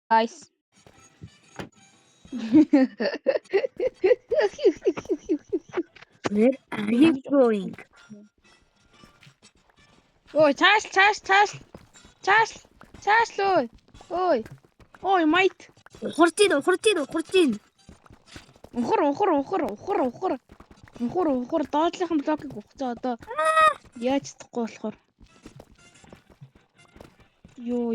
Guys. Where are you going? Ой, цааш л ой. Ой, майт. Хурж ийн. Ухар доотлынхан блокийг ухацаа одоо яаж чадахгүй болохоор. Ёо.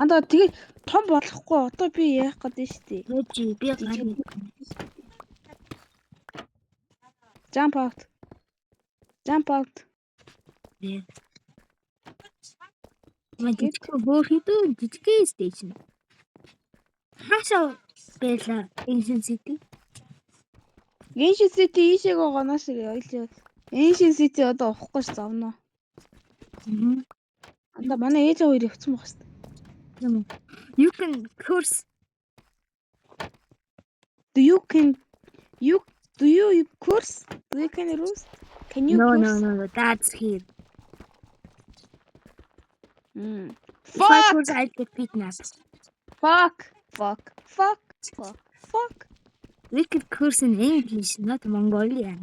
Анда тэгээ том болохгүй одоо би яах гэдэг нь штий. Хөөжи би гань. Jump out. Жижиг хөөхөдөө жижиг стейшн. Хаашаа байла Ancient City? Ancient City ийшээ гоноос ойлоо. Ancient City одоо ухахгүй ш завна. Анда манай ээж хоёр явцсан байх шүү. You can curse. Do you curse? Do you can roast? Can you curse? No, that's here. If I Fuck! curse, I'll get kidnapped. Fuck! We can curse in English, not Mongolian.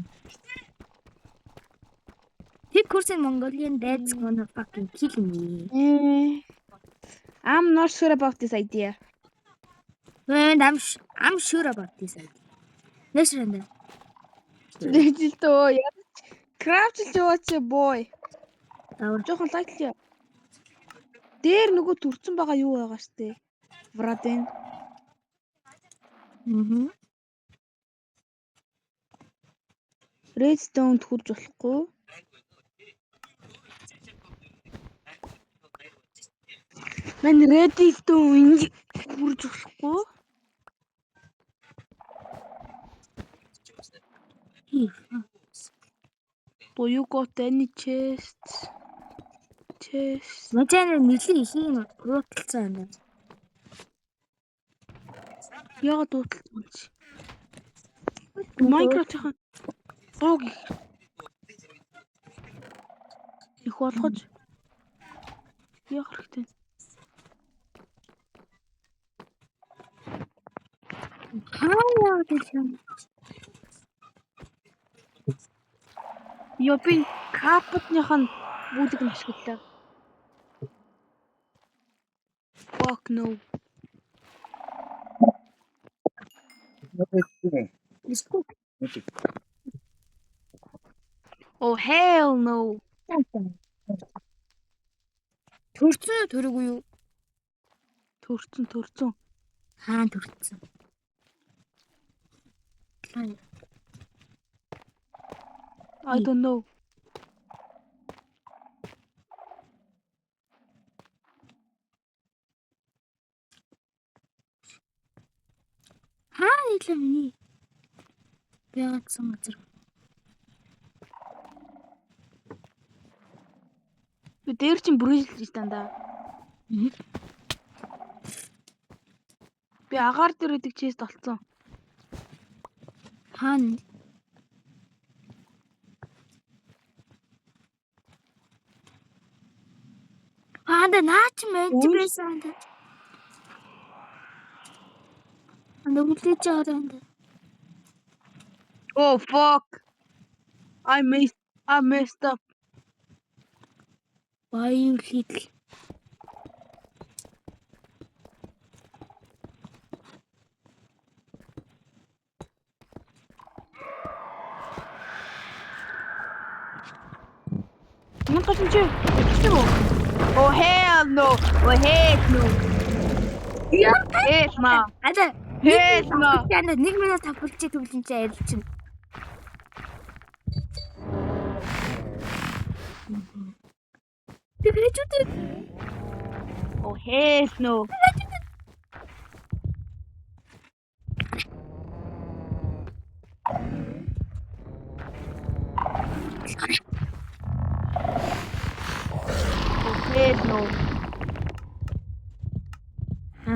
If you curse in Mongolian, that's gonna fucking kill me. I'm not sure about this idea. And I'm sure about this idea. Let's run that. Digital. Craft яваач boy. Жохон лайклээ. Дээр нөгөө төрцөн байгаа юу байгаа штэ. Враден. Redstone хурж болохгүй. Мен Redstone хурж болохгүй. Do you got any chests? Мачаа нэлийн ихийн руутлцсан юм. Яа дуудлаа чи. Minecraft-ийн рууг их болгож яа хэрэгтэй. Хаяа гэсэн. Ёпин капотныхан бүлэг нь ашиглалаа. Fuck no. Oh hell no. Төрцөн төрөг юу? Төрцөн. Хаан төрцөн. I don't know. Хаан илээ миний. Бягацсан газар. Би дээр чин бүрэлж дандаа. Би агаар дээр идэг чест олцсон. Хаан. Анда наач мэнч байсан. Анда үлээж аваад. Oh fuck. I messed up. Why you little? Нэг гашин чи. Oh hell no. Яа. Ада. Хэл нөө. Яна 1 минут тавьчих төвлөн чи ярилчин. Тэвэжүүд. Oh hell no.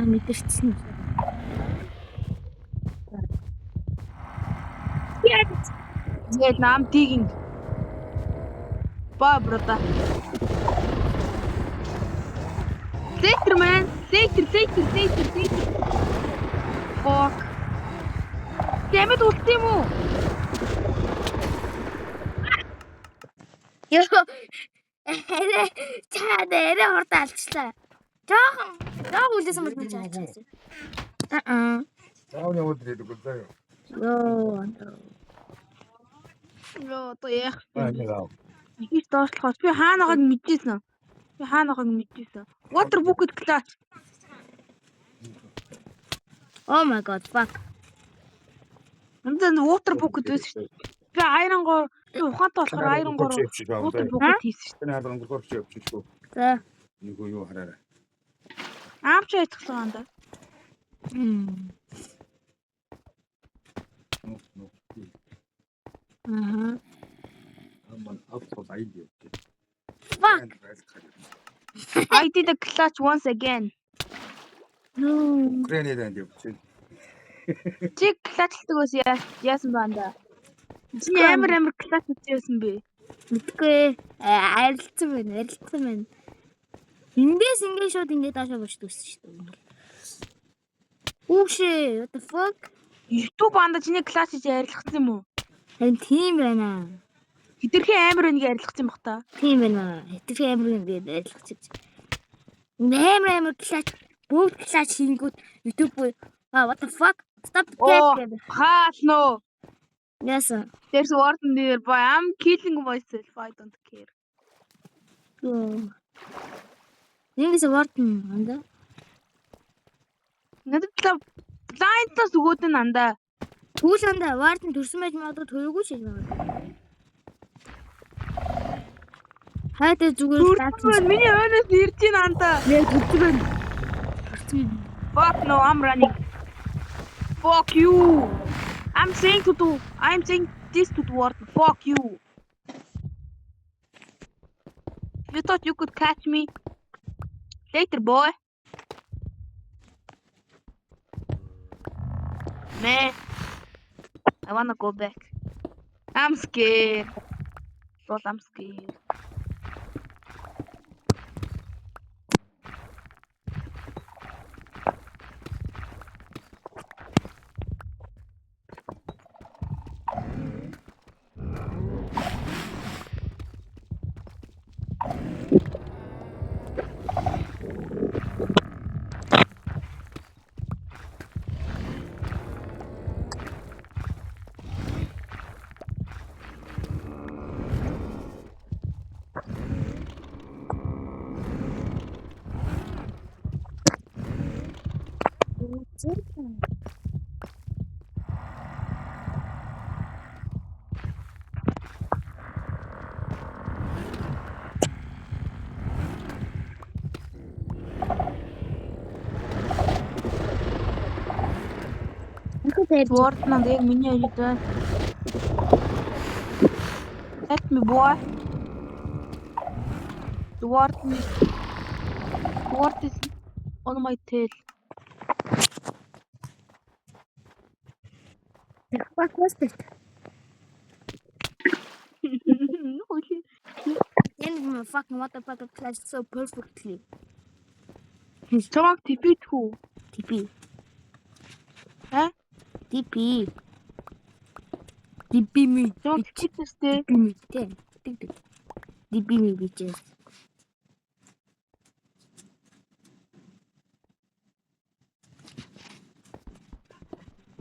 Мэдэрсэн. Vietnam digging. Ба брата. Later man. Later. Fuck. Ямад үлдсэн юм уу? Ёо. Арай хурдан алчлаа. Жоохон үлдээсэн бол би алчихсан. Заавал яваад ирээд үгүй заяа. Ёо. Ёо одоо яах вэ? Аа. Их доошлохоос би хаанагааг мэдчихсэн. Water bucket clutch. Oh my god, fuck. Нэмдэн water bucket байсан шүү дээ. Би айронгоор ухаантай болохоор айронгоор water bucket хийсэн шүү Таны хаалган гол чи явчих шүү. За. Нэг юу хараарай. дээ. Аамч айтгсан анда. Аха. Аман авто айди. Fuck. I did the clutch once again. No. Украинад явчих. Чи clutchдаг ус яасан ба анда. Чи амар clutch хийсэн бэ? Мэдгүй. Арилцсан байна. Эндээс ингэ шууд ингэ даашаа бочд үссэн шүү дээ. Үушээ, what the fuck? YouTube анда чиний clutch хийж арилгацсан юм уу? Харин тийм байна. Хитрхи амар нэг арилгацсан бах та. Тийм байна. Хэвээ амар ингэ арилгачих. Амар клач. Бүгд клач хийнгүүт YouTube what the fuck? Stop the Oh, cat. хаас нөө. Yes. There's a warden nearby. I'm killing myself. I don't care. Энгээс вартан анда. Надад блайнднаас өгөөд нь анда. Түүл анда вартан төрсөн байж магадгүй төрөөгүй шиж байна. Хайдаа зүгээр Төрсөн миний ойноос ирж ийн анда. нэ төрсөн. Fuck no, I'm running. Fuck you. I'm saying this to the warden. Fuck you. You thought you could catch me? Later, boy. Man, I wanna go back. I'm scared. Lord, I'm scared. Warden and egg mini editor. Let me, boy. The warden is on my tail. Fuck was this? And fucking motherfucker clashed so perfectly. Чамаг типит хүү? TP. Хэ? TP me. Чамаг типиттэй. TP me. TP me bitches.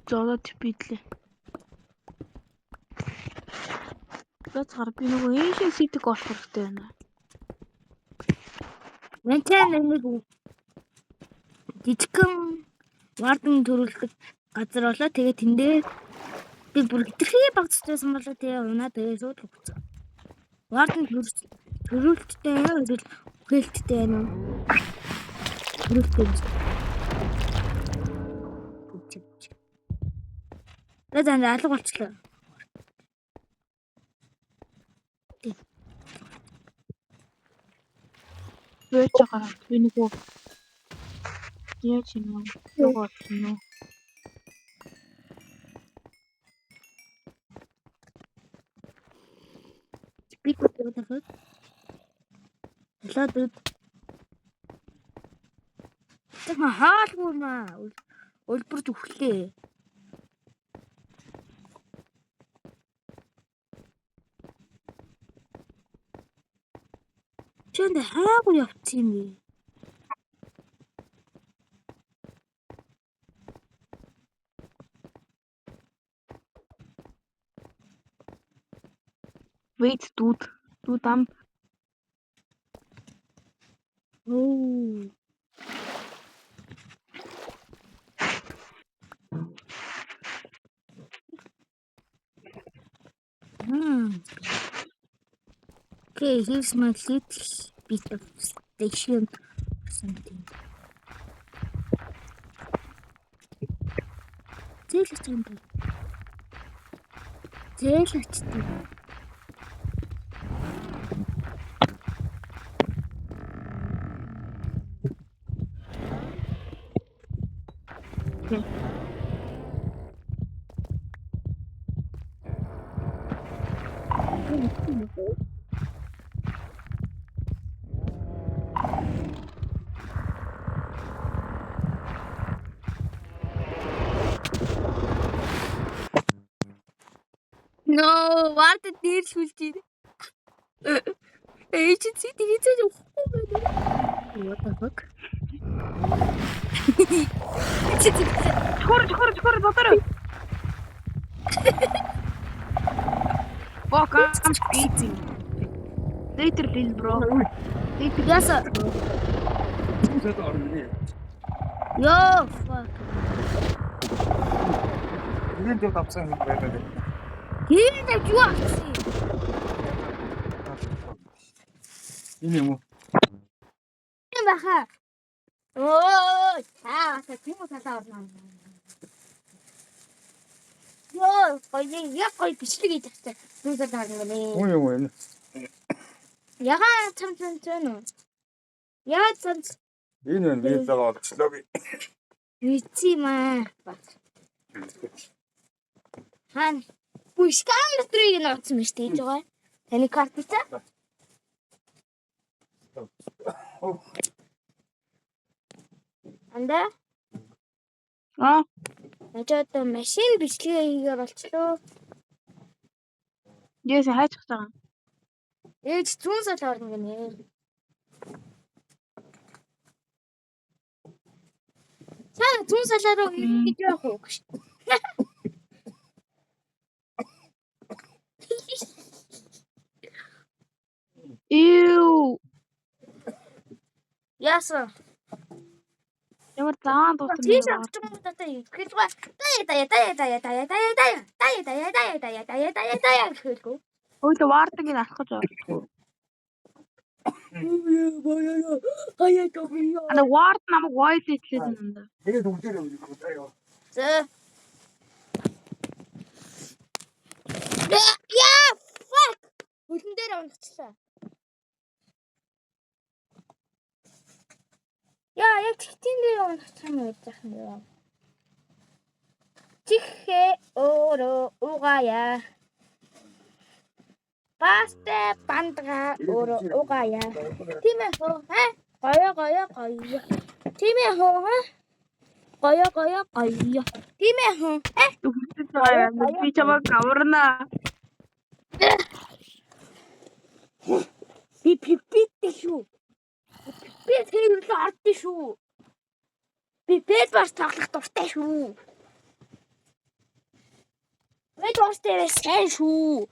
Жоо типитлээ. Бацгаар би нөгөө Ancient City-г олох хэрэгтэй байна. Мэнтэн нэг жижигхэн вардан төрүүлдэг газар болоо. Тэгээ тэндээ би бүр хитрхи багцчихсан болоо. Тэгээ унаа тэгээ шууд өгцөө. Вардан төрүүлттэй яа эсвэл хөлттэй байна уу? Төрүүлттэй. Тэзэн алга болчихлоо. Бөөж байгаа. Би нөгөө яаж юм бэ? Нөгөө юм. Би what the fuck? Hello dude. Тэгмээ хаалгүй маа. Улбарж өглөө. Чөнд хаагүй явцсан юм бэ? Wait, dude. Dude, Оо. Okay, here's my little bit of station or something. Зээлч юм байна. Зээлчтэй. No, what дээр шүлж ийн. Agency тэгээч явахгүй байна. What the fuck? Чухар дотор. Fuck, I'm speeding. Later, please, bro. Later. Яса. Түнсэд орно. Yo, fuck. Ийм дэв тавсан юм байна. Хийх юу ачи? Энэ юм уу? Юм баха. Оо, цааса тийм үү талаа орно. Йоо, гоё бичлэг хийж тахтай. Түнсэд орно нэ. Уу юм уу энэ? Ягаа цам уу? Яа цам Энэ байна визагаа олчлоо би. Вици маа. Хан бүшкан өтрийг нь оцсон мэт хийж байгаа. Таны карт бичээ. Анда начаад машин бичлэгээ хийгээр болчлоо. Yes, хайчих таа. Ээж зүүн сал орно гинэ. Цаа зүүн салаа руу ингэж явах уу гэж. Ew. Яасан. Ямар заан дуусна. Тийм автоматтай итгэж байгаа. Тая гэхэлгүй. Ой, тэ вардаг ин арах гэж байна. Ана вард намайг voice хийлээ нэ. Тэгээд үгээр юм уу? За. Яа, fuck. Хөлн дээр онцлаа. Яа, яг тэгтийн дээр онцсон юм уу яах юм. Чихээ өөрөө угаая. Пасте бандга өөрөө угаая. Тийм ээ хөө, ха? Гоё. Тийм ээ хөө, ха? Гоё. Тийм ээ хөө. Би чамайг аварна. Би пипиттэй шүү. Би тэрүүл ардтай шүү. Би бед бас тоглох дуртай шүү. Бед бас дээр сайн шүү.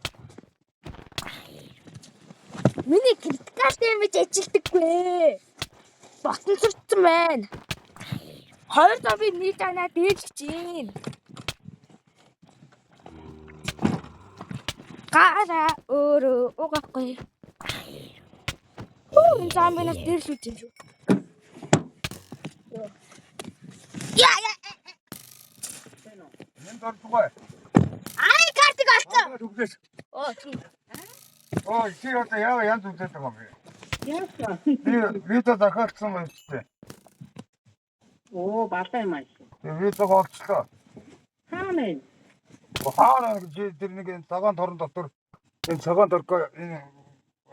Миний критикал дэмэж ажилтдаггүй. Ботон сурцсан байна. Хоёр доо би нэг танаа дээлж чинь. Гара өөрөө угаахгүй. Энэ замбинаас дээрлүүлж юм шүү. Яа. Энэ дөрвгөө. Ай картыг олцсон. Үгээс. Оо тийм. Чи одоо яа янз үзээд байгаа юм бэ? Яасан. Би видео дахиадсан юм чи. Оо, балай маш. Видеог олчлоо. Хаана? Хаана гэж тэр нэг цагаан торон дотор энэ цагаан дөргөө энэ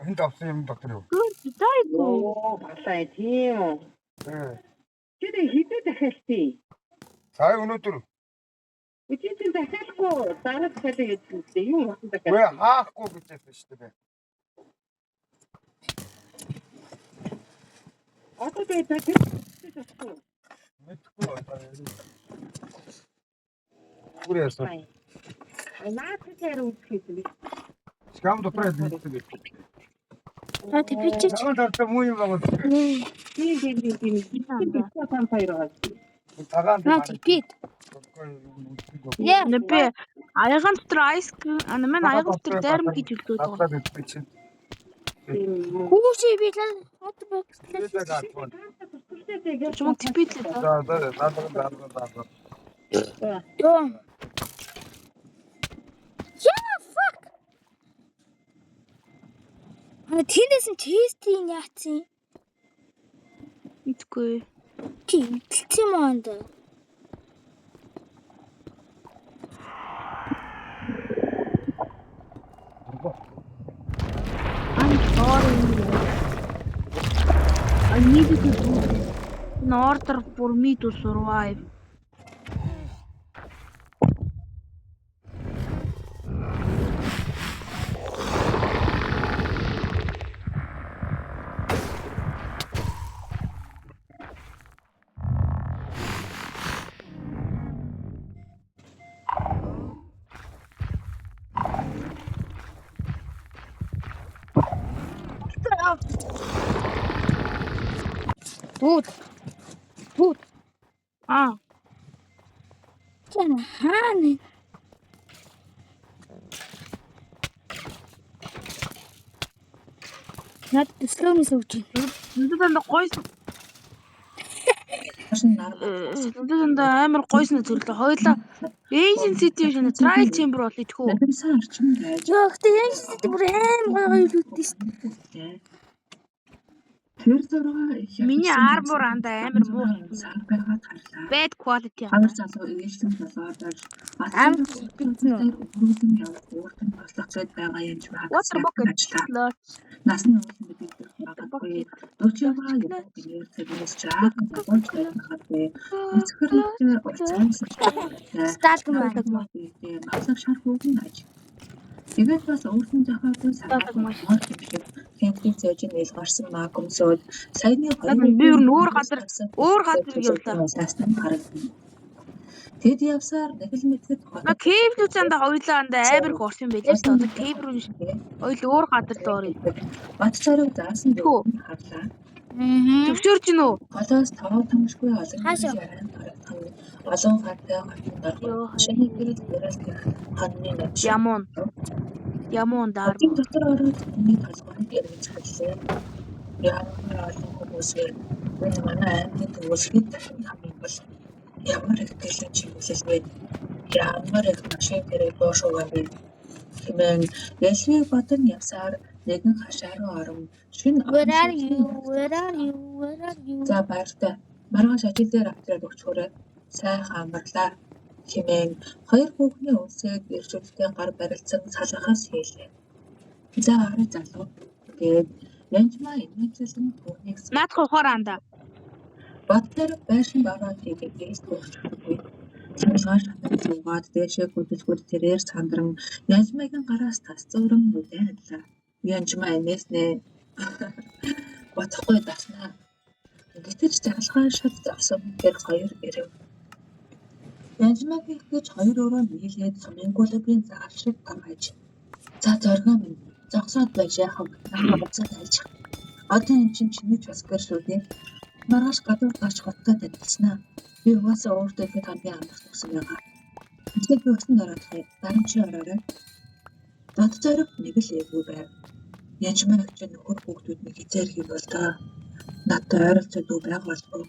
энд авсан юм дотор юу? Good, дай гоо. Оо, балай тийм үү. Э. Чи дахиалчих. Сая өнөөдөр Үчигтэй дахиалахгүй дараа дахиалаа гэж хэлсэн. Юу болсон дахиад? үе хаахгүй гэж хэлсэн шүү дээ. Одоо тэгээд дахиалахгүй. Мэдгүй байна. Гүрээ яасан. Наад дээр үзчихсэн. Скам дотроо хэлсэн. Та тэвчиж. Цагаан тартай муу юм байгаа. Тийм. Сампайраа. Цагаан Наа тэвчиж. Яа. Нэпэ аягаан дотор айс манай аягаан дотор дайрам гэж хэлдэг байгаа. Гадаад идэх чинь. Хүүши би л хот бокслээ. Чому типит л За наадах. Ёо. Яа fuck. Тэндээс нь тестийн яатсан. мэдгүй. Тийм юм аанд. I'm sorry. I needed to do in order for me to survive. Тут. Аа, Чана хаана? Над слоуны сууж байна. надад гойс. Надад амар гойсны төрлөө. Хоёлаа Engine City шин Trial Chamber бол идэхүү. Надамсан орчин байж Ёо ихтэй яаж бүр амар гоё илүүдтэй шүү дээ. тэр зураг их Миний armor анда амар муу. сар байгаад харлаа. Bad quality Хавар анда. залуу ээжлэн болоод Амар битнэ. өргөдөн явах ууртан бослох гээд байгаа юм чи байгаа. Water bucket. ажиллаа. Насны уулын бид байгаагүй. Дочигаа явах гэж цагаас чаад болж байгаад өсгөрөлтэй уцаан Сталин байна. маглах шар хүүгэн аж. Тэгээд бас өөртөө зохиотой санаа хэмтгий зөөж нээл гарсан маа гомсоод саяны Би ер нь өөр газар явлаа. Састан харагдана. Тэд явсаар нэг л мэдэд На cave руу цаанда хоёлаа анда амар их орсон байлээ шүү дээ. Одоо cave руу хоёул өөр газар л орё. бат цараг заасан Түү. дүүн харлаа. Төвчөрч гин үү? Голоос таваа тамшгүй Хаашаа? олон хатаа хатан шиний гэрэл гэрэл ханны нэг Ямон даар. хотын дотор ороод миний толгойд эргэж хэллээ. Ямар олон хүмүүс энэ манай аймгийн төвшөд хамгийн бол ямар их гэлэн чиглэлээ. Ямар их машин тэрэг боошуугаа би. Хэмээн ялхийг бодон явсаар нэгэн хашаа руу орон шинэ Where are you? За баяртай. Маргааш ажил дээр авчираад өгчөөрэй. Сайхан амарлаа. Хэмээн хоёр хүүхний үлсийг иршүүдтэй гар барилцсан салгахаас хийлээ. За арай залуу. Тэгээд янжмаа инээжсэн түүнийг Наадах ухаар анда. Батлер байшин байгаа тэгээд дэс төрчихгүй. Цэглэж зугаад дэшээ хөдөлгүүд тэрээр сандран янжмаагийн гараас тас зуран үлээлээ. Янжмаа инээснэ. Батхгүй таснаа. Гэтэл захалгаан шат завсан тэр хоёр ирэв. Янжмаагийн гэж хоёр өрөө нийлээд сумингуулын заал шиг гаргаж. За зоргоо минь зогсоод байж яхав. Буцаад альж. Одоо эн чинь чиний ч бас гэр шүү дээ. Маргааш гадуур гарч хоттой татчихнаа. Би угаасаа өөртөө ихэд хамгийн амарч өгсөн байгаа. Эцэг би өсөнд ороод дарамт чи ороорой. Бат зориг нэг л эвгүй байв. Янжмаагч нөхөр хүүхдүүд нэг хизээр хийвэл та надад ойролцоо дүү байгуулгүй.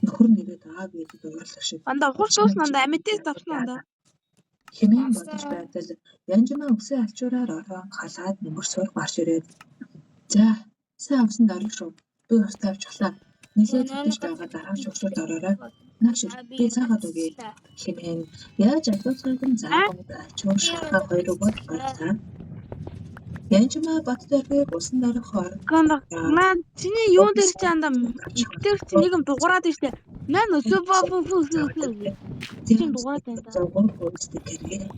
Нөхөр нэгээд аав ээдэд уурлах шиг. Анда ухал суусна анда аметист авсан анда. Хэмээн бодож байтал янжмаа өсөө алчуураар орон халаад нэмэр суур гарч ирээд. За сайн авсанд орно шүү. Би ус тавьж халаа. Нилээд хийж байгаа дараа шүршүүд ороорой. Нааш би цаагаад үгүй. Хэмээн яаж асууцгыг нь заагад ачуур шахаа хоёр өгөөд болцаа. Янжмаа Баттайргийн усан дарах хооронд Наа чиний юун дээр чи андаа эвтэр чи нэг юм дугаараад штэ. Наа нөсөө чинь дугаараад байна да. 3 хөөсдөг гэрээ.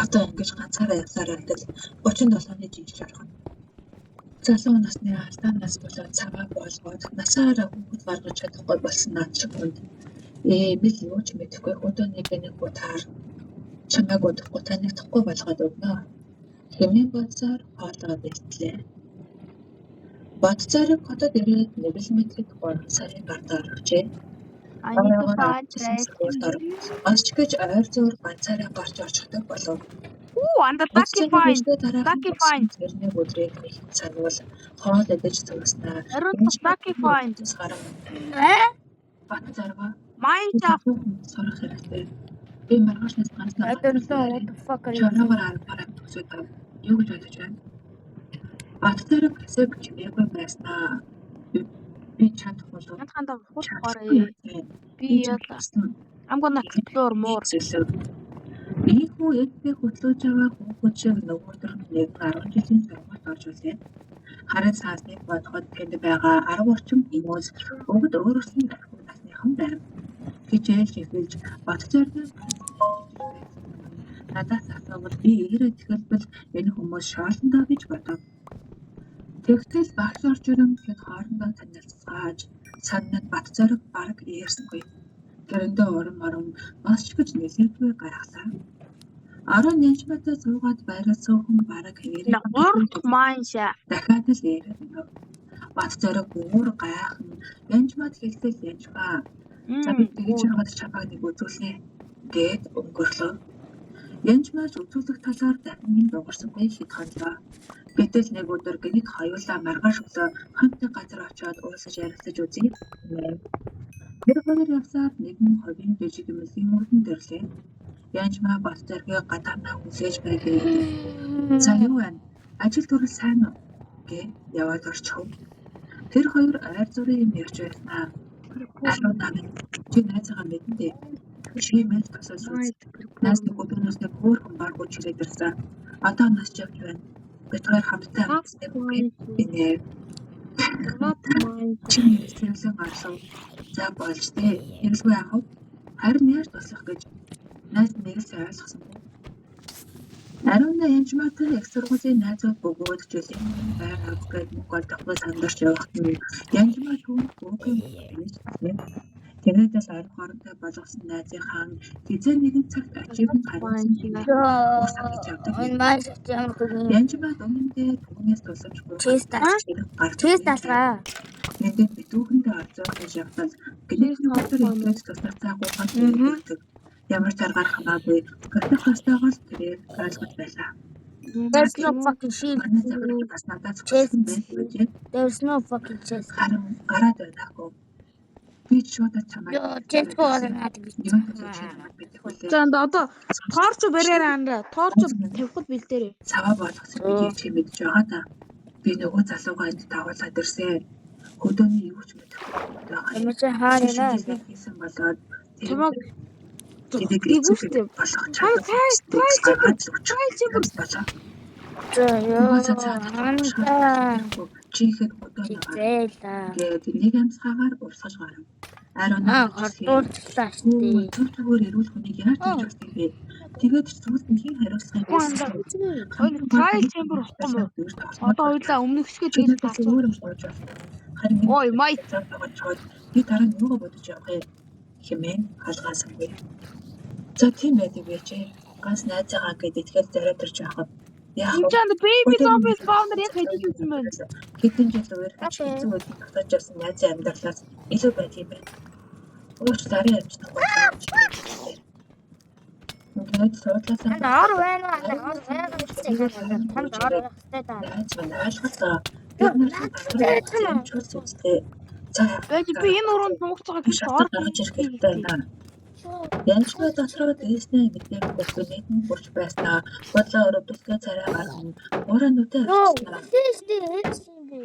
Одоо ингэж ганцаараа явсаар байтал 37-ны жинж орхон. Залуу насны алдаанаас болоод цагаан болгоод насаараа хүүхэд гаргаж чадахгүй болсон наад шиг хүнд. Би л юу ч мэдэхгүй өдөөний нэг утаар чамайг удахгүй танигдахгүй болгоод өгнө. Хэмнэн бодсоор хоолоо бэлтлээ. Баттайрыг хотод ирээд нэг л мэдэхэд 3 сарын гартаа орчихжээ. I need to find Асч гэж ойр зуур ганцаараа гарч очихдаг болов. анда Ducky fine. Ducky fine. Тэрний өдрийг сануул хоол идэж зурснаа. Харин Ducky fine. Баттайргаа Mine job. сорох хэрэгтэй. Би маргаашнаас ганц I don't know what the fuck are you doing? чанаагаар арга төгсөд юу гэж бодож байна? Баттайрыг хэсэг чимээгүй байснаа. Би чадахгүй болов. Янханда хурцгаараа. Би яла. I'm gonna explore more. Ийхүү эдгээр хөтлөөж байгаа хүүхэд шиг нөгөөдөр нэг 10 жилийн сургуульд орж үзээ. Харин саасныг бодоход тэнд байгаа 10 орчим хүмүүс бүгд өөрсдийн дархуу насныхан байв. Хичээл шилжүүлж Баттайргийн надаас асуувал би ирээд хэлбэл энэ хүмүүс шааландаа гэж бодов. Тэгтэл багш орж ирэн хэд хоорондоо танилцгааж саннад Баттайрыг бараг eerсэнгүй. Тэрэндээ урам бас ч гэж нэлээдгүй гаргалаа. 10 нянчмаатай суугаад байраа суухан бараг хэрэг Mine job. дахиад л ирээд өгнө. Баттайрыг өөр гайхан янчмаад хэлтэл янчмаа. За би тэгж яваад чамайг нэг үзүүлнэ гэд өнгөрлөө. Янчмаас үзүүлэх талаар дахин дуурсангүй хэд хандлаа. Гэтэл нэг өдөр гинт хоёулаа маргааш өглөө хамтдаа газар очиод уулзаж ярилцаж үзье. Тэр хоёр явсаар нэгэн ховын жижиг мэсгийн мөрдөн дэрлээ. Янчмаа Баттайргийн гадаанаа хүсэж байгаад за юу вэ? Ажил төрөл сайн уу? Гэ яваад орчихов. Тэр хоёр ойр зүрийн юм ярьж байснаа. Алуу намайг чи найзаагаа мэдэн дээ. Чи мэд тасалж үз. Нас нэг өдөрнөөс нэг өөр хүн баргууч ирээд ирсэн. Одоо нас явж байна. Бид хоёр хамтдаа амьдсан үгүй. Binэ. Чи нэрсэлэн гарсан. За болж дээ. Хэрэглгүй яах вэ? Харин яаж туслах гэж найз нэгээс ойлгосон. Аруна янчмаатай их сургуулийн найзууд бөгөөд жилийн байр авахгээд мөнгө олдохгүй сандарч явах нь янчмаа түүнд бүгэн тэрнээс арга хоронтой болгосон найзынхаа хизээ нэгэн цагт ачивын харсан Энэ маш ямар хөөрхөн. янчмаа өмнөдөө түүнээс тусламжгүй Чиз талгаа. нэгэн битүүхэндээ орцоо гэж явдал гинэний өдөр ингэж тусалцаагүй ханддаг. Ямар заргаар хамаагүй гэрдэх хостойгоос тэрээр ойлгож байлаа. There's no fucking shield. Манай захирал бас надад зөвхөн байж There's no fucking chest. харин гараад байгаахгүй. Би ч шууд чамайг Yo, chest гоорнаад гэж. юм хийж бидэх үлээ. За одоо торч бариараа анда. Торч тавихад бэлдээрээ. Цаваа болгосон би чи мэдж байгаа да. Би нөгөө залуугаа энд дагуулад ирсэн. Хөдөөний юу ч мэдэхгүй. Эмээ чи хаана нэ? Хийсэн болоод Чамаг тэгвэл болох чадвар. За ёо. Чихэд хөдөөний Зээлээ. гээд нэг амсгаагаар урсгаж гарав. Арай Хортуулчлаа штий. зүгээр эрүүл хүнийг яаж хийж болдог юм бэ? Тэгээд ч зүгт нь хин хариуцлага Ой, trial chamber واخгүй мó. Одоо хоёлаа өмнөх хэсгээ тэгж таарсан. Ой, май. Би дараа нь юугаа бодож явах юм хэмээн халгаасангүй. За тийм байдаг байж. Ганц найзаагаа гээд итгэл зориод ирж байхад яах вэ? Энд чанд baby zombie spawner яг хэдий юм бэ? Хэдэн жил үерхэж хэцүү үед татаж явсан найзын амьдралаас илүү байх юм байна. Уучлаарай амжтах байна. Ингээд суудлаасаа Ор байна. Ор байна гэсэн юм. Танд ор хэрэгтэй даа. ойлголоо. Тэр нь чөлс үстэй. За Байж би энэ уруунд нуугч байгаа гэж ор гаргаж ирэх хэрэгтэй байна. Янчмаа дотроо дэснэ гэдэг бүхэн нэгэн бүрч байснаа бодлоо өрөвдөлтөө царай гаргана. Ураа нүдэ авчихсан. Тийш тийм.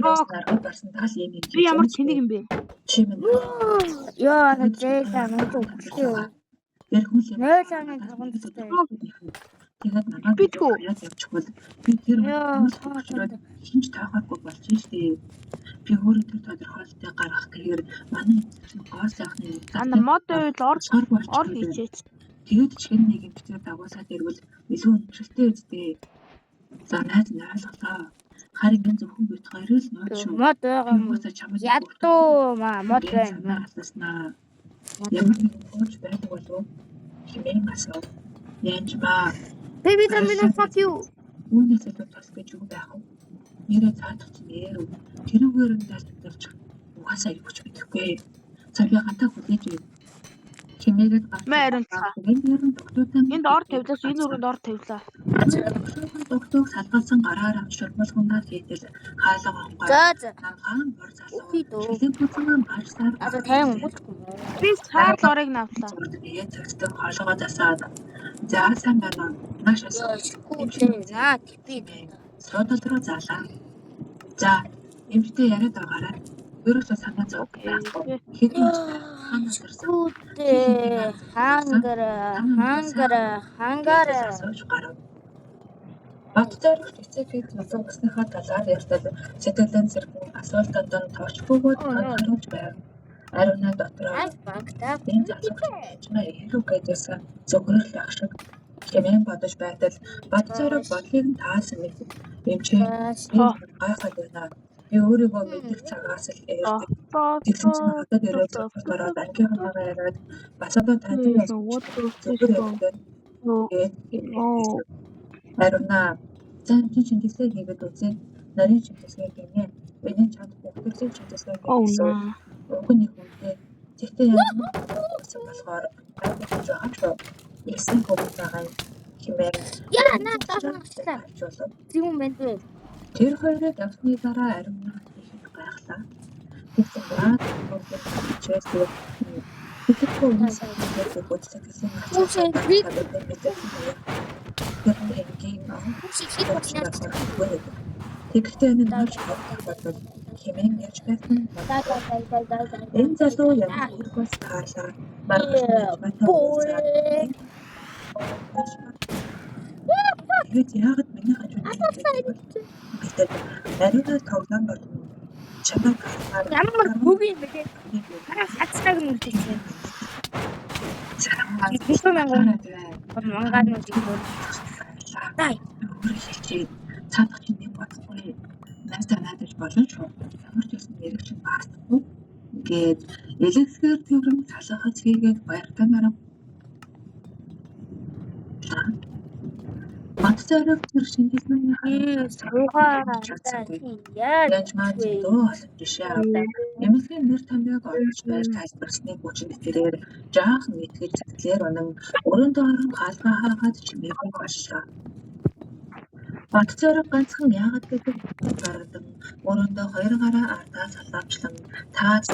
Наргад барсан тал юм юм. би ямар тэнэг юм бэ? Чимэн. Ёо, зээлээ мөн үгүй. Ярих үл юм. 0.5 цагтай. Тэгээд намайг Битгүү. хаяад явчихвал би тэр Яа, өчрөөд хинч таахаагүй болчих шүү дээ. Би өөрөө тэр тодорхойлолтыг гаргах гэхээр манай гоо сайхны Ана мод байвал ор хийчээч. тэгээд чихэн нэг юм битээр дагуулсаад ирвэл илүү өнөмшлтэй үстэй. За найз нь ойлголоо. Харин энэ зөвхөн бит хоёроо л нууж шүү. Мод байгаа юм. Ядуу мод байна. Асласнаа. Ямар нэгэн хууч байдаг болов хэмээн асуув. Янж ба Baby terminal fuck you. үүнээс илүү тус гэж юу байх вэ? Нэрээ цаадах чинь нэр үү? Тэрүүгээр нь дайлж угаасаа юу ч мэдэхгүй. За би гатаа хүлээж ив. Хэмээгээд Мээрэн цаа. Энд ор тавилаас энэ өрөөнд ор тавилаа. Догтог салгалсан гараар шурмалгунаа хийтэл хаалга онгой. За. Хаан бор залуу. Окей дөө. Жилийн бүцэн баашсаар Одоо 50 өнгөхгүй. Би цаал орыг навлаа. Тэгээд цогцтой хоолгоо засаад за сайн байна. Маш асуу. Наа типи. Содол руу заалаа. За эмчтэй яриад байгаарай. Ерөөсөө санаа зовх байхгүй. Хэдэн ханаас ирсэн. Үтээ хангара. Асууж гарав. Баттар специфик нөхөсийнхаа талаар ярьдаг сэтгэлэн зэрэг асуултанд тооч бөгөөд харуулж байв. Ариуна дотроо энэ залхууч маа илүү гэдээсэн зөвхөн л ах шиг хэмээн бодож байтал Баттарыг бодлыг нь таасан мэт эмчээ гайхаад байна. Би өөрийгөө мэдэх цагаас л ярьдаг. Тэгсэн чинь хатад ирээд ороод ангийнхаагаа яриад бас одоо тань зөвхөн ярьдаг. Ариуна зам чинь дэсээ хийгээд үзье. Нарийн чимдэсгээ гинэ. Энийг чад бүгдээ чимдэсгээ гэсэн. Өгний хүнтэй. Тэгтээ ямар гэсэн болохоор айдаж байгаа ч ясан хүмүүс байгаа юм. Хэмээн. Яа наадаачлаа. Тийм юм байна. Тэр хоёрыг авсны дараа ариуна их гайхлаа. Тэгсэн брат чэстэй. Тэгэхгүй юм санагдаж бодсон гэсэн Тэгэхдээ энэ наач бодвол хэмээн ярьж байсан. Энэ залуу ямар хэрэгс таарлаа. Тэгээд яагаад миний хажууд гэдэг ариунаа тоглоом бол чамайг Ямар хөгийн бэ? Хацдаг юм тийм. Мангаанууд юм. Тай. Цаадах чинь нэг бодохгүй. Надад болно шүү. Ямар ч гэсэн яриг чинь баахгүй. Ингээд элексээр төврөн цалахаж хийгээд баяртанараа Баттарыг тэр шинжилгээний яаж дөө жишээ эмнэлгийн нэр томьёог олж байж тайлбарсны хүчин тэрээр жаахан итгэж сэтгэлээр унан өрөөндөө орон хаалгаа хаагаад чимээг боллоо. Баттарыг ганцхан яагаад гэдэг гаргадан өрөөндөө хоёр гараа ардаа салаавчлан таад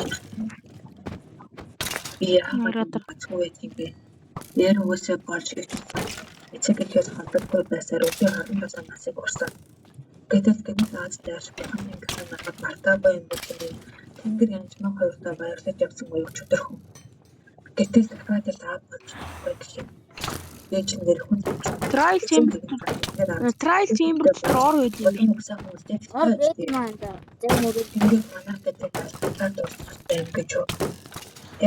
би яагаад бацгүй юм бэ? Нэр үгүйсээ болж эцэгээс холбогдсон байсаар өдөө харамсаа насыг урсан. Гэтэл гэнэ наац дайрч байгаа юм гэсэн надад мартаа боён бүтээн тэнгэр янжман хоёртоо баярлаж явсан уявч өдөрхөн. Гэтэл дахиад л аав болж байх юм. Ээж нэр хүн Trial chamber дотор ор байдаг юм. өгсөн хүмүүстэй тэнгэр манайх гэдэг талаар дуусахтай юм гэж юу.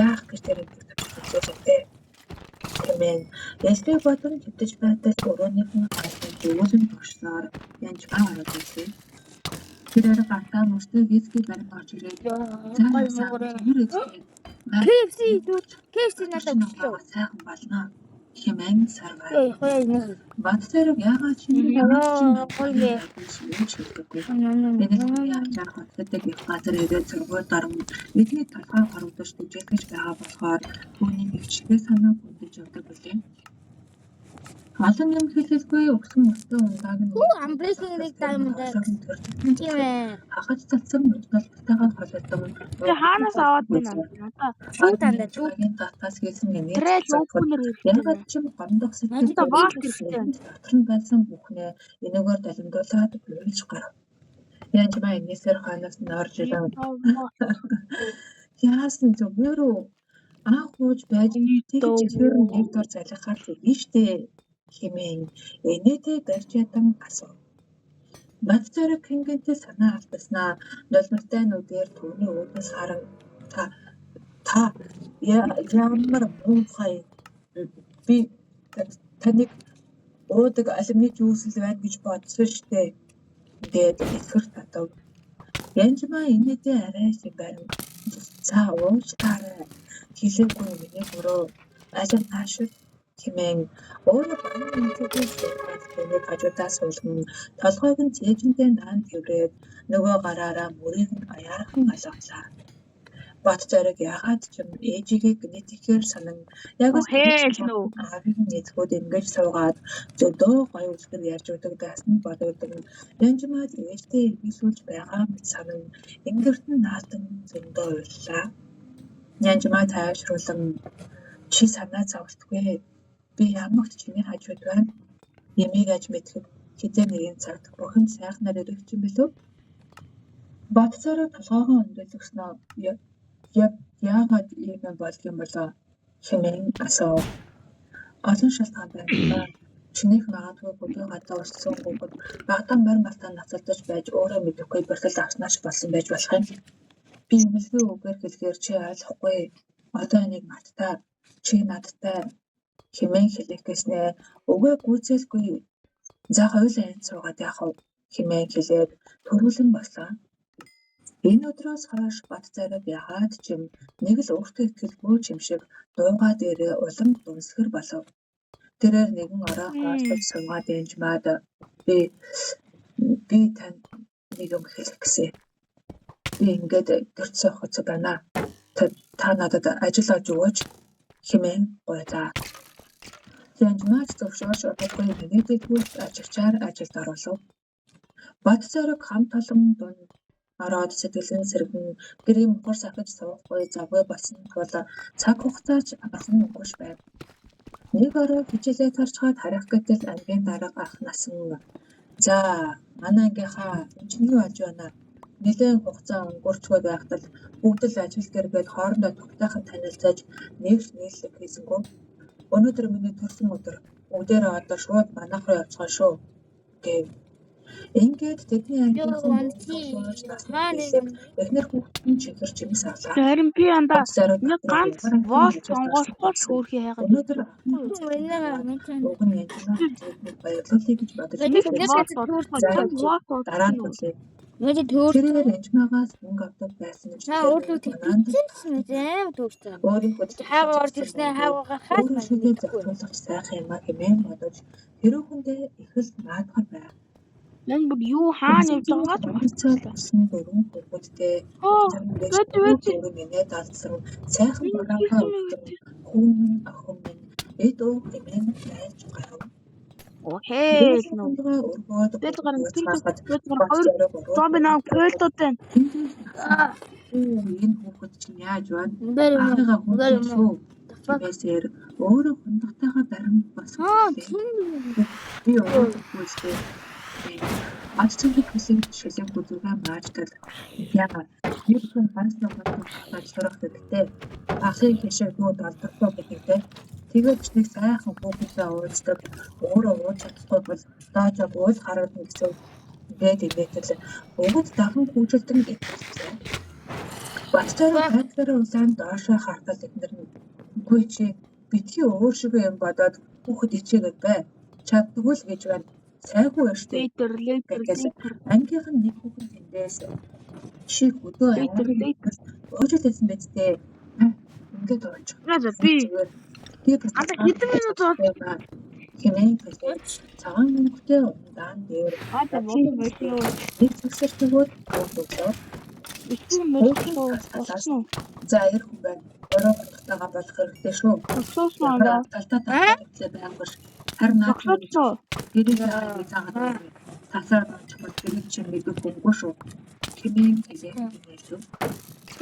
Яах гэж тэр юм хэлсэн. Хэмээн ястыг бодон төвдөж байдаг өрөөнийх нь гайхаж өвөлн туршсаар янж баа ороод ирсэн. Тэр гартаа мөстэй виски барих орж ирээд KFC надад өгсөн сайхан болно хэмээн сарваа. Яа Баттарыг яагаад чинь гэдэг их газар ирээд сургууль дарамт бидний толгой гаргадаж түжээлгэж байгаа болохоор түүний хөвчлээ санаа хүндэж явдаг билээ. Олон юм хэлэлгүй өгсөн мөстэй ундааг нь Unbreaking Diamond. Тийм ээ. хахаж цалсан мөдөлтөйгөө холбогдсон. Би хаанаас аваад байна надаа. Шуудандаа зүг. Татаас хэлсэн юм. Трэл opener Ягаад ч юм гомдох сэтгэл дотор нь байсан бүхнээ энэгээр далимдуулаад бүлж гарав. Янж ба энэсэр ханаас нь орж ирэн. Яасан зүгээр үү? Анх ууж байж тэр чихэр нэг дор залхахаар л биш дээ. хэмээн энэтэй барьж ядан асуув. Бацараг хингэнтэй санаа алдаснаа нулимстай нүдээр түүний үүднээс харан та ямар муухай би таныг уудаг алимны жүүсэл байна гэж бодсон штэ гээд ихэр татав. Янжмаа энэтэй арайс барин за уучлаарай хэлээгүй миний буруу ажил наашир хэмээн өөрөө багын зүйлээс тэнийг хажуудаас суулган толгойг нь цээжинтэй наан тэрээд нөгөө гараараа мөрийг нь аяархан алгалаа. Бат зориг ягаад ч юм ээжигээ гнэтгэхээр санан яг аавын нэцгүүд ингэж суугаад зөдөө гоё үлгэр ярьж өгдөг даасан бодогдсон. Янжмаад ээжтэй илүүлж байгаа мэт санан ингэрт нь наатан зөндөө уйллаа. Янжмаа тайвшруулан чи санаа зовтгүй. Би ямагт чиний хажууд байна. Ямиг аж мэдхэд хэдэн нэгэн цагт бүхэн сайхнаар ирэх юм билүү? Бат зориг толгоогоо өндөөлгснөө яагаад ийм болдго юм болоо хэмээн асуув. Олон шалтгаан байна. Чинийх магадгүй бүдүүн гадаа урссан гүгд багтаан барин балтаа нацалдаж байж өөрөө мэдэхгүй бэртэл авснаач болсон байж болох юм. Би юмэлгүй үгээр хэлэхээр чи ойлгохгүй. Одоо энийг мартаа. Чи надтай хэмээн хэлэхгүйснээ өгөө гүйцэлгүй. За хоёулаа энд суугаад яах вэ хэмээн хэлээд төрүүлэн бослоо. Энэ өдрөөс хойш бат зараг ягаад ч юм нэг л өөртөө итгэлгүй юм шиг дуугаа дээрээ улам дүнсгэр болов. Тэрээр нэгэн ороо хаалж суугаад янжмаад би танд нэг юм хэлэх гэсэн. Би ингээд төрцөө хоцоо байна. Та надад ажил олж өгөөч хэмээн гуйлаа. Янжмаад зөвшөөрч удахгүй нэгдэлгүй ажигчаар ажилд оруулав. Бат зараг хамт олон дунд ороод сэтгэлэн сэргэн гэрийн мухар сахиж суухгүй завгүй болсон тул цаг хугацаач амархан өнгөш байв. Нэг ороо хичээлээ тарчгаад харах гэтэл ангийн дарга ах насан. За манай ангийнхаа чиний болж байна. Нэлээд хугацаа өнгөрчгүй байхдаа бүгд л ажил гэргээд хоорондоо тогтойхон танилцаж нэгж нийллэг хийсэнгүү. Өнөөдөр миний төрсөн өдөр. Бүгдээрээ одоо шууд манайх руу явцгаа шүү гэв. Ингээд тэдний ангийнхан эхнэр хүүхдийн чихэр чимс авлаа. Харин би андаа нэг ганц волт сонгохгүй хөөрхий хайгаад. Өнөөдөр уг нь янжмаа баярлуулъя гэж бодож дараа нь үлээ. Тэр янжмаагаас мөнгө авдаг байсан гэж өөрлөө тэгсэн аим төөрсөн. Хаагаар орж ирснээр хаагаагаа хаад зөвхөлж сайхан юм а хэмээн бодож тэрүүхэндээ их л наадхар байв. Нэг бүр юу хаана явж байгааг болсон дөрвөн хүүхэдтэй минь даалцсан сайхан бараахаа хүн охин минь эд уу хэмээн байж гарав. Окей. Бид гарын Робин Пөлтөтэн. Энэ хүүхэд чинь яаж байна? Ахыгаа хүн шүү. Тэгээсээр өөрөө хундагтайгаа барин босгоо. Би өөрөөсөө Ачцэг хүсэж шилэн бүзүүгээ маажтал яагаад нэг хүн ганц намайг шорох гэдэгтэй ахыг хишээгүй долдохгүй гэдэгтэй тэгээд ч нэг сайхан хүүхдээ уурчдаг өөрөө ууж чадахгүй бол доожог уул харагдана гэсэн гээд игээтэл өгд дахин хүүжилдэн гэдэгтэй Бацаар хайрцаараа улаан доошоо хартал эднэр нь үгүй чи битгий өөр шиг юм бодоод хүүхэд ичээгээд бай чаддгүй л гэж байна. Сайгүй өштэй. Ангийнх нь нэг хүүхэн тэндээс чи хөдөө уучлаарай бидтэй. Ингээд орж. Би хэдэн минут болов? Хинээ цагаан мөнгөтэй удаан дээр нэг зүсэр төгөөд бодлоо. За ир хүн байна. Өөрөө хатгагаа болох хэрэгтэй шүү. Талтаа байнгаш. Харин гэрээ цаагаад тасаад очиход гэрээ чинь мэдэх хүмгүй шүү. Хэмээн хэлээ шүү.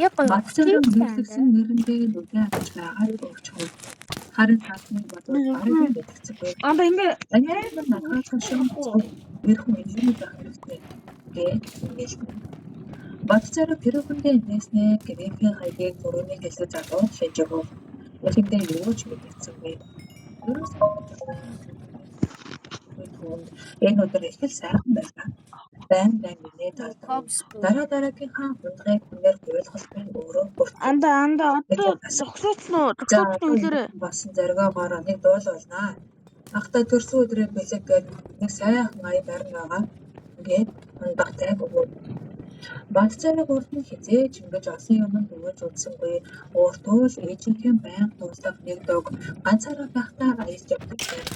Яг гоё. Бацсан нэрэндээ нүдээ авч байгаа болчихоо. Харин таасны бодвол арай мэдчихсэн байв. Анда ингээ надад шин ир хүн юм байх хэрэгтэй гэж Бацаар перүүхэндээ нээснээ гэрээний хаягийг түрүүний хэлсэн залуу шийдэгөө. Эхлээд юу ч мэдчихсэн байв. дэвшгүй түүнд энэ өдөр их л сайхан байлаа. Байн минийд алдан дараагийнхаа хундгыг хүнээр хуйлахлгүй өөрөө бүрт. Анда одоо зогсооцноо үлээрээ. Басан зоргоогоор нэг дуулуулнаа. Ахта төрсөн өдрийн бэлэг гээд нэг сайхан ая барин байгаа. Ингээд хундагтай өгөө. Багцаараа хүртэн хизээж ингэж олон юмд өгөөж үзсэнгүй. Өөртөө л ээжийнхэн байнга дууслах нэг дог ганцаараа байхдаа аялж явдаг байна.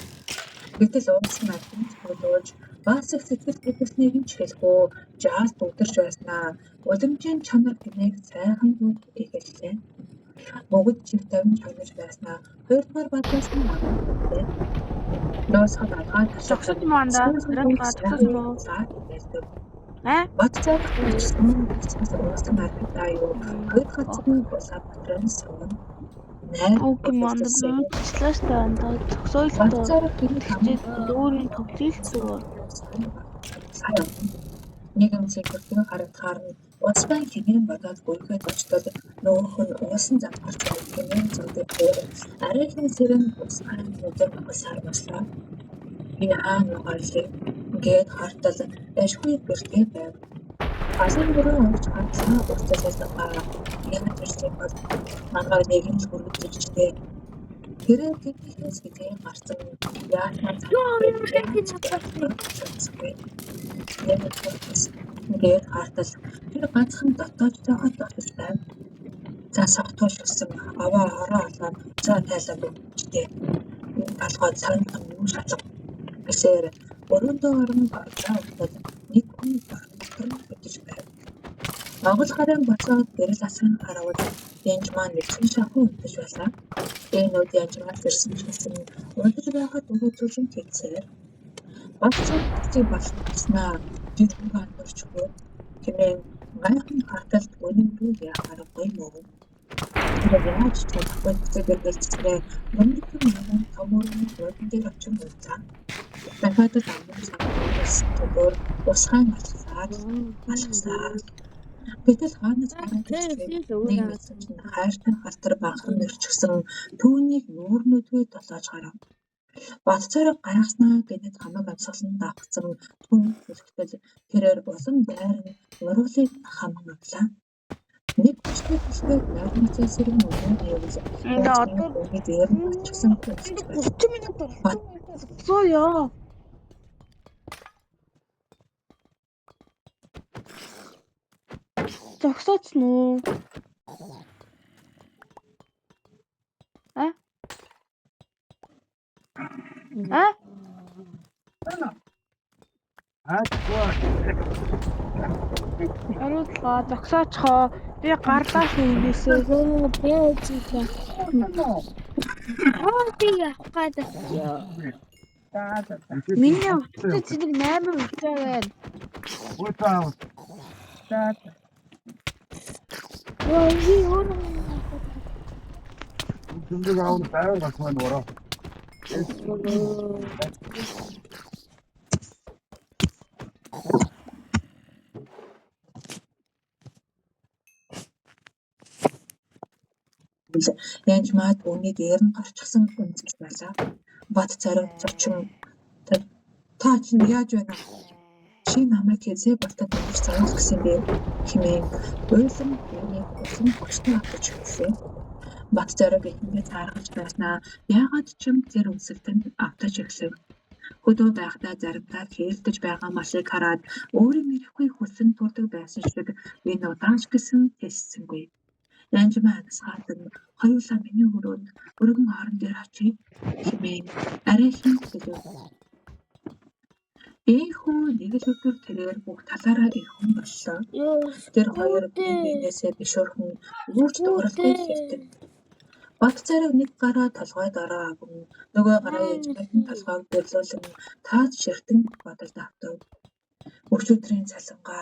Гэтэл уусан надад хөдөөж бас их сэтгэл хөдлөлтнийг нь хэлэхөө жаас бүгдэрч байснаа. Удамжийн чанар гинэг сайхан эхэллээ. Могод чив тавин чанарч байснаа. Хоёрдугаар бадлаас нь аваад ноосхад агаад Зогсоод мандаа зогсоод моо. Батцаар уусан маргадаа юу хоёр хацны босаа батрын савн. Окей мандаа слэш таандаа зогсоолтой. Батцаар Тэгчээд өөрийн тоглолцоо. Нэгэн цэгцэн харагдахаар нь уцбай хэмээн бодоод гүйгээд очтод нөөх нь уусан зам гарч хэмээн зүгдээ арайхан сэрэн усаар нүдэн усаар бослоо. Би хаана гоолээ гээд хартал эшгүй бүртээ байв. Асан бүрэн орж хандлаа уртасаас байгаа. Ямар ч зүйл бол манайг нэгэн л хүргэжтэй. Тэрээр тэтгэхээс гэдгийг гарсан яатмаа тэгээд хартал тэр ганцхан дотоод зохиол дотож байв. За согтууш өссөн аваа хороо олоод за тайлаагүй дээ. Талгой цаанхан юу шалга гэсээр өрөөндөө орон гарчаа удаад нэг хүн баруун бүтэж байв. Монгол харин боцоод гэрэл асрын харавд янжмаа нэгэн шахуу унтаж байлаа. Энүүд янжмаа зэрсэн чсэн унтаж байхад өгөөцөн тэгсээр багцыг болсноо дэрхэн андуурчгүй хэмээн гайхан харталт өнөмгүй яхаар гоймоо. Тэр яаж ч чадахгүй зэрэгцээ мөнгөний нэгэн томорны өргөн дээр очин уцаа. Дахиад амын санагдсан төдөр усхан алхсаар гэтэл хаанаас нэг мэсэж хайртай халтар бахан нэрчгсэн түүнийг нүүрнүүдгүй толоож харав. Батцаар гайхснаа гэдэг хамаг амсгалан давхцсан түн хүлэгтэл тэрээр улам дайран уруулыг хаман авлаа. Нэг хүчтэй хүлгээд найрмцаа сэрэн өгөн явж одоо дээр болчихсон гэж 30 минут болсоо яа. Зогсооцсон уу? Аруудлаа зогсоочхоо. Би гарлаа шүүнээсээ. Бэж ийхээ. Би явах гэдэг. Миний утастай цэник 8 утсаа байна. Утаа. Би өөрөө Дүндэг аав тайвар гасман бороо. Янжмаа түүний дээр нь гарчихсан үнэлж байлаа. Бат царив зочин та чинь яаж байна? Чи намайг хэзээ болтод өгч зовлох гэсэн бэ хэмээн ойлон үүнийг усан хүчтэй авч хэлсэн. Бат царив ихэндээ цааргалж байснаа яагаад ч юм тэр үнсэлтэнд автаж өгсөн. Хөдөө байхдаа заримдаа хээлдэж байгаа малыг хараад өөрийн ирэхгүй хүсэн турдаг байсан шиг энэ удаанч гэсэн хэлсэнгүй. Янжмаа насгаатан хоёулаа миний өрөөнд өргөн орон дээр очив хэмээн арайхан хэлв. Эхүү нэг л өдөр тэрээр бүх талаараа ирхэн боллоо. Тэр хоёр биенээсээ бишөрхөн юуч дууралгүй хэлдэг. Батцаараа нэг гараа толгой дараа аван нөгөө гараа янжмааны толгойг дэрлүүлэн таад ширтэн бодолд автав. Өчигдрийн цалингаа